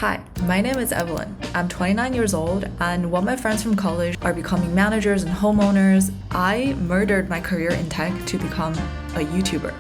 Hi, my name is Evelyn. I'm 29 years old, and while my friends from college are becoming managers and homeowners, I murdered my career in tech to become a YouTuber.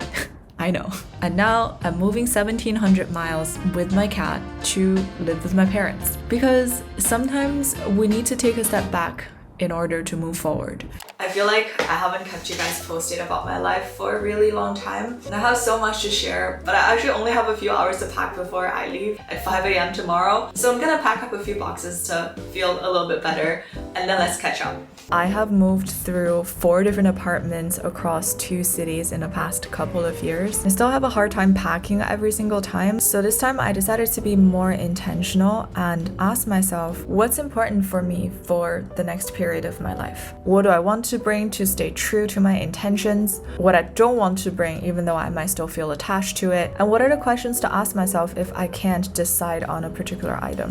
I know. And now I'm moving 1,700 miles with my cat to live with my parents. Because sometimes we need to take a step back in order to move forward. I feel like I haven't kept you guys posted about my life for a really long time. And I have so much to share, but I actually only have a few hours to pack before I leave at 5 a.m. tomorrow. So I'm gonna pack up a few boxes to feel a little bit better, and then let's catch up. I have moved through 4 different apartments across 2 cities in the past couple of years. I still have a hard time packing every single time, so this time I decided to be more intentional and ask myself what's important for me for the next period of my life. What do I want to bring to stay true to my intentions? What I don't want to bring even though I might still feel attached to it? And what are the questions to ask myself if I can't decide on a particular item?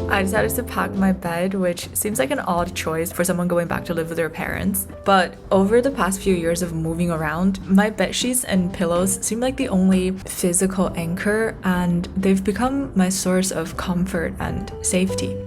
I decided to pack my bed, which seems like an odd choice for someone going back to live with their parents. But over the past few years of moving around, my bed sheets and pillows seem like the only physical anchor, and they've become my source of comfort and safety.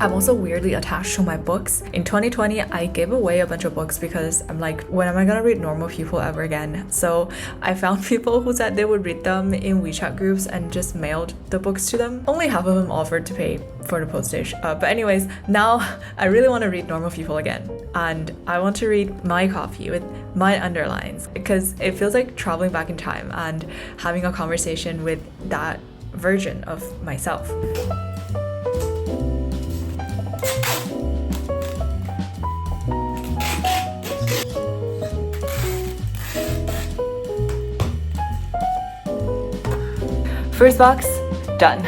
I'm also weirdly attached to my books. In 2020, I gave away a bunch of books because I'm like, when am I gonna read normal people ever again? So I found people who said they would read them in WeChat groups and just mailed the books to them. Only half of them offered to pay for the postage. But anyways, now I really want to read normal people again. And I want to read my copy with my underlines because it feels like traveling back in time and having a conversation with that version of myself. First box, done.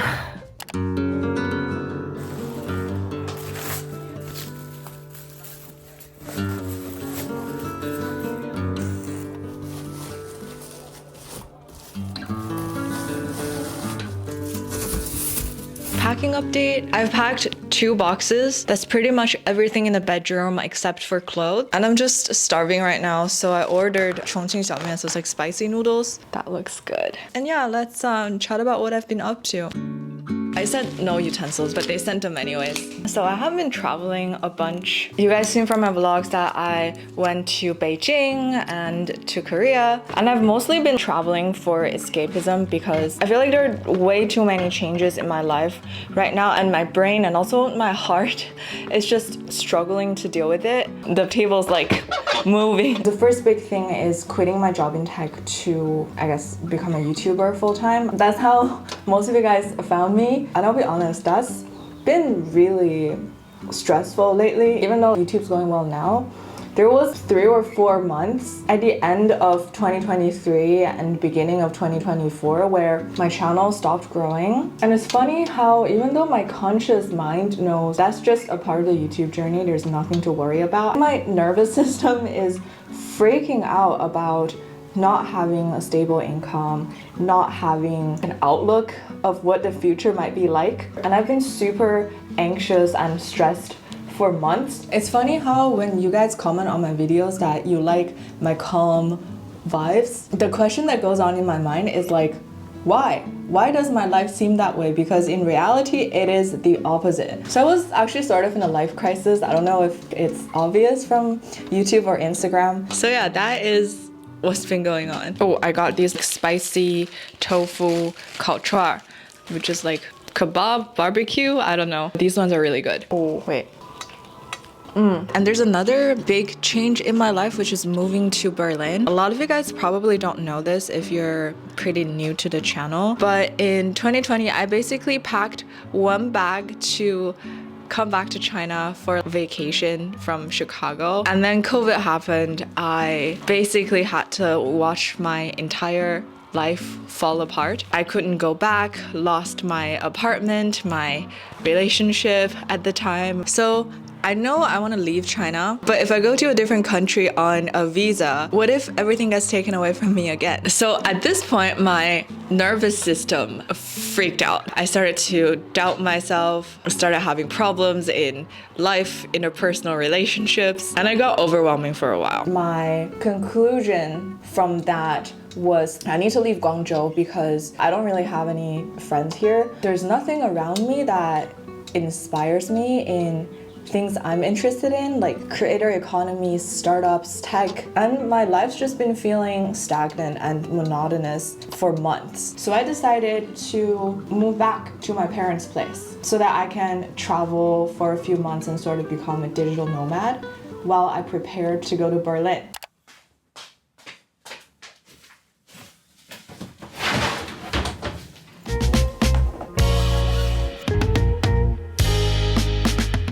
Packing update, I've packed 2 boxes. That's pretty much everything in the bedroom except for clothes. And I'm just starving right now, so I ordered Chongqing xiaomian, so it's like spicy noodles. That looks good. And yeah, let's chat about what I've been up to. I sent no utensils, but they sent them anyways. So I have been traveling a bunch. You guys seen from my vlogs that I went to Beijing and to Korea. And I've mostly been traveling for escapism because I feel like there are way too many changes in my life right now, and my brain and also my heart is just struggling to deal with it. The table's like moving. The first big thing is quitting my job in tech to, I guess, become a YouTuber full-time. That's how most of you guys found me. And I'll be honest, that's been really stressful lately. Even though YouTube's going well now, there was 3 or 4 months at the end of 2023 and beginning of 2024 where my channel stopped growing. And it's funny how even though my conscious mind knows that's just a part of the YouTube journey, there's nothing to worry about, my nervous system is freaking out about not having a stable income, not having an outlook of what the future might be like. And I've been super anxious and stressed for months. It's funny how when you guys comment on my videos that you like my calm vibes, the question that goes on in my mind is like, why? Why does my life seem that way? Because in reality, it is the opposite. So I was actually sort of in a life crisis. I don't know if it's obvious from YouTube or Instagram. So yeah, that is what's been going on. Oh, I got these spicy tofu kao chua, which is like kebab, barbecue, I don't know. These ones are really good. Oh, wait. And there's another big change in my life, which is moving to Berlin. A lot of you guys probably don't know this if you're pretty new to the channel, but in 2020, I basically packed 1 bag to come back to China for vacation from Chicago. And then COVID happened. I basically had to watch my entire life fall apart. I couldn't go back, lost my apartment, my relationship at the time. So I know I want to leave China, but if I go to a different country on a visa, what if everything gets taken away from me again? So at this point, my nervous system freaked out. I started to doubt myself, started having problems in life, interpersonal relationships, and it got overwhelming for a while. My conclusion from that was I need to leave Guangzhou because I don't really have any friends here. There's nothing around me that inspires me in things I'm interested in, like creator economies, startups, tech, and my life's just been feeling stagnant and monotonous for months. So I decided to move back to my parents' place so that I can travel for a few months and sort of become a digital nomad while I prepared to go to Berlin.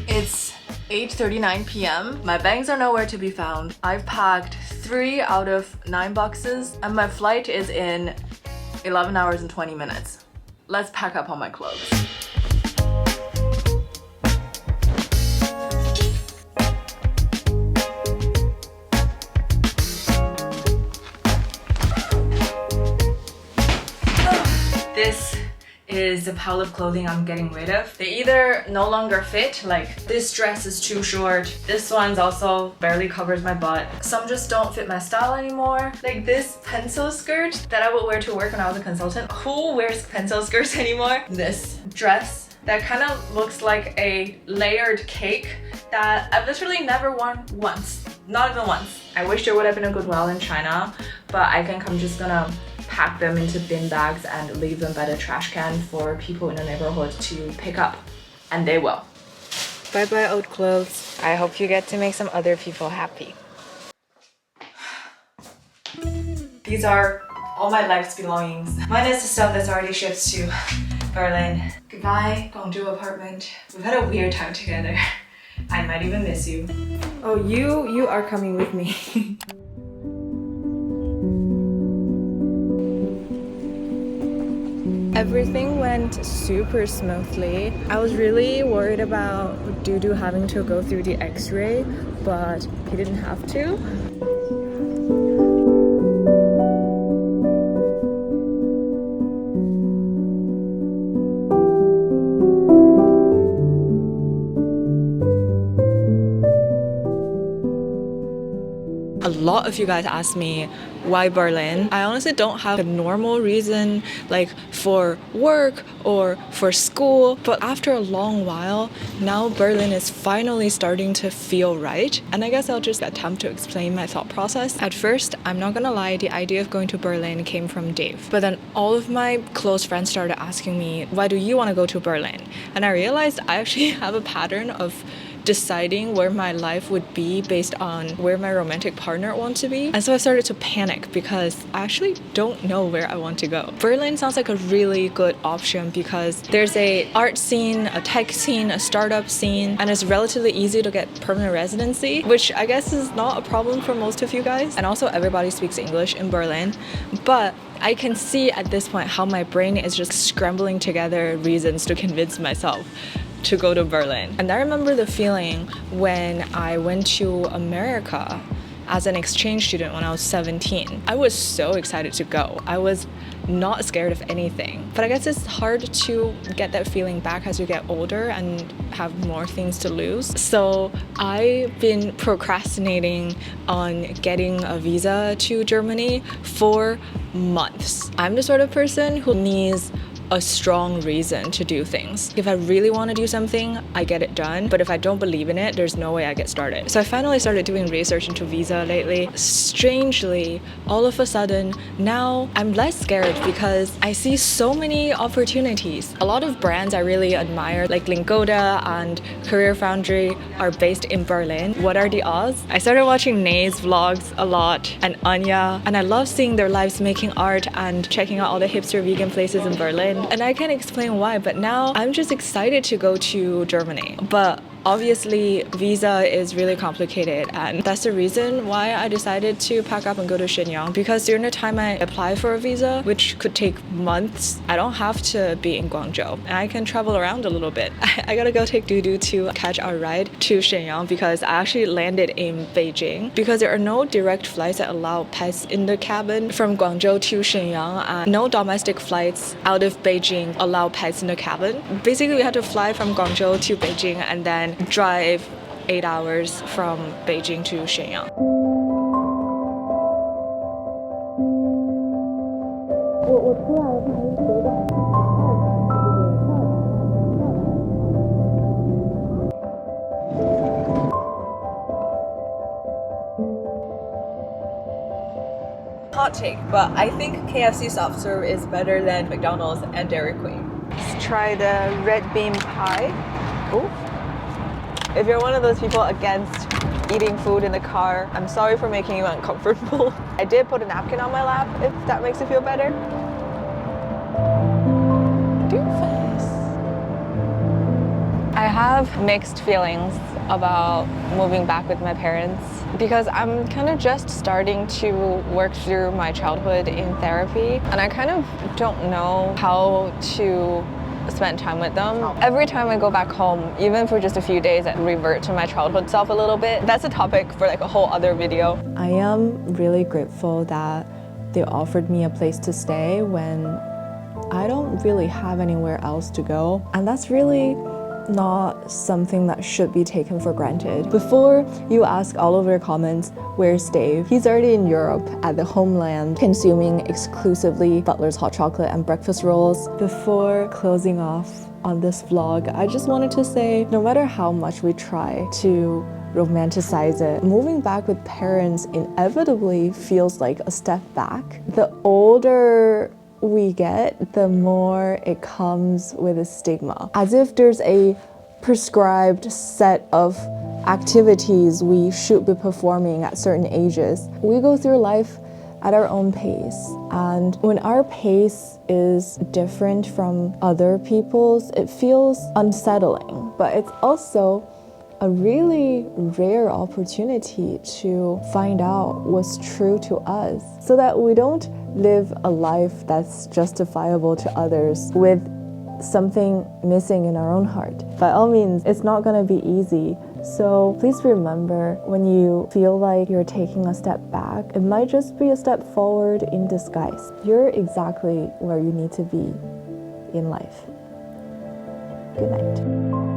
It's 8:39 p.m. My bags are nowhere to be found. I've packed 3 out of 9 boxes and my flight is in 11 hours and 20 minutes. Let's pack up all my clothes. This is the pile of clothing I'm getting rid of. They either no longer fit, like this dress is too short, this one's also barely covers my butt. Some just don't fit my style anymore. Like this pencil skirt that I would wear to work when I was a consultant. Who wears pencil skirts anymore? This dress that kind of looks like a layered cake that I've literally never worn once. Not even once. I wish there would have been a Goodwill in China, but I think I'm just gonna pack them into bin bags and leave them by the trash can for people in the neighborhood to pick up, and they will. Bye bye old clothes. I hope you get to make some other people happy. These are all my life's belongings. Mine is the stuff that's already shipped to Berlin. Goodbye, Guangzhou apartment. We've had a weird time together. I might even miss you. Oh, you are coming with me. Everything went super smoothly. I was really worried about Dudu having to go through the x-ray, but he didn't have to. A lot of you guys ask me why Berlin. I honestly don't have a normal reason like for work or for school, but after a long while, now Berlin is finally starting to feel right. And I guess I'll just attempt to explain my thought process. At first, I'm not gonna lie, the idea of going to Berlin came from Dave. But then all of my close friends started asking me, why do you want to go to Berlin? And I realized I actually have a pattern of deciding where my life would be based on where my romantic partner wants to be. And so I started to panic because I actually don't know where I want to go. Berlin sounds like a really good option because there's a art scene, a tech scene, a startup scene, and it's relatively easy to get permanent residency, which I guess is not a problem for most of you guys. And also everybody speaks English in Berlin, but I can see at this point how my brain is just scrambling together reasons to convince myself to go to Berlin. And I remember the feeling when I went to America as an exchange student when I was 17. I was so excited to go. I was not scared of anything. But I guess it's hard to get that feeling back as you get older and have more things to lose. So I've been procrastinating on getting a visa to Germany for months. I'm the sort of person who needs a strong reason to do things. If I really want to do something, I get it done. But if I don't believe in it, there's no way I get started. So I finally started doing research into visa lately. Strangely, all of a sudden, now I'm less scared because I see so many opportunities. A lot of brands I really admire, like Lingoda and Career Foundry, are based in Berlin. What are the odds? I started watching Nay's vlogs a lot and Anya, and I love seeing their lives making art and checking out all the hipster vegan places in Berlin. And I can't explain why, but now I'm just excited to go to Germany. But obviously, visa is really complicated, and that's the reason why I decided to pack up and go to Shenyang, because during the time I apply for a visa, which could take months, I don't have to be in Guangzhou, and I can travel around a little bit. I gotta go take Dudu to catch our ride to Shenyang because I actually landed in Beijing, because there are no direct flights that allow pets in the cabin from Guangzhou to Shenyang, and no domestic flights out of Beijing allow pets in the cabin. Basically, we had to fly from Guangzhou to Beijing and then drive 8 hours from Beijing to Shenyang. Hot take, but I think KFC soft serve is better than McDonald's and Dairy Queen. Let's try the red bean pie. Ooh. If you're one of those people against eating food in the car, I'm sorry for making you uncomfortable. I did put a napkin on my lap, if that makes you feel better. Doofus. I have mixed feelings about moving back with my parents because I'm kind of just starting to work through my childhood in therapy, and I kind of don't know how to spend time with them. Every time I go back home, even for just a few days, I revert to my childhood self a little bit. That's a topic for like a whole other video. I am really grateful that they offered me a place to stay when I don't really have anywhere else to go. And that's really not something that should be taken for granted. Before you ask all of your comments, where's Dave? He's already in Europe at the homeland, consuming exclusively Butler's hot chocolate and breakfast rolls. Before closing off on this vlog, I just wanted to say, no matter how much we try to romanticize it, moving back with parents inevitably feels like a step back. The older we get, the more it comes with a stigma. As if there's a prescribed set of activities we should be performing at certain ages. We go through life at our own pace, and when our pace is different from other people's, it feels unsettling. But it's also a really rare opportunity to find out what's true to us so that we don't live a life that's justifiable to others with something missing in our own heart. By all means, it's not going to be easy. So please remember, when you feel like you're taking a step back, it might just be a step forward in disguise. You're exactly where you need to be in life. Good night.